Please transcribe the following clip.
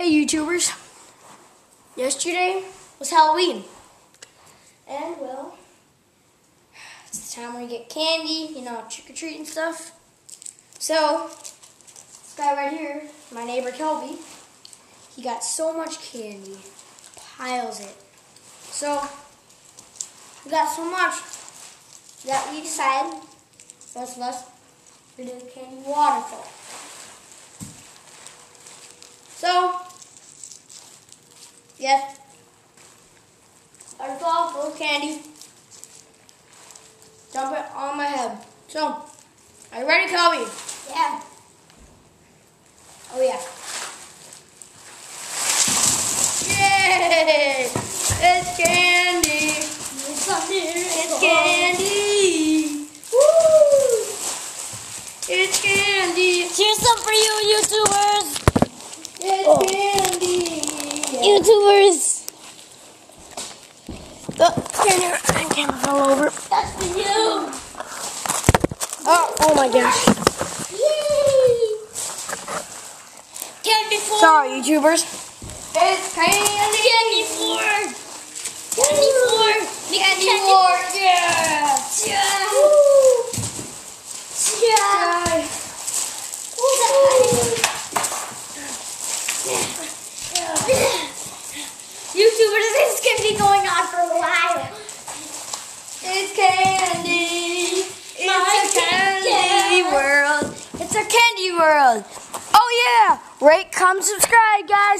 Hey YouTubers, yesterday was Halloween, and well, it's the time where you get candy, you know, trick-or-treat and stuff. So, this guy right here, my neighbor Kelby, he got so much candy, piles it. So, we got so much that we decided, most of us, to do a candy waterfall. So, yes, waterfall full of candy. Dump it on my head. So, are you ready, Kelby? Yeah. Oh yeah. Yay! It's candy. It's candy. Woo! It's candy. Here's some for you, YouTubers. It's candy. YouTubers. The camera fell over. That's for you. Oh my gosh. Yay! Candy floor. Sorry, YouTubers. It's candy. Candy floor. Candy floor. Candy floor. Yeah. Yeah. Woo. Yeah. YouTubers, this is going to be going on for a while. It's candy. It's a candy world. It's a candy world. Oh yeah. Rate, comment, subscribe, guys.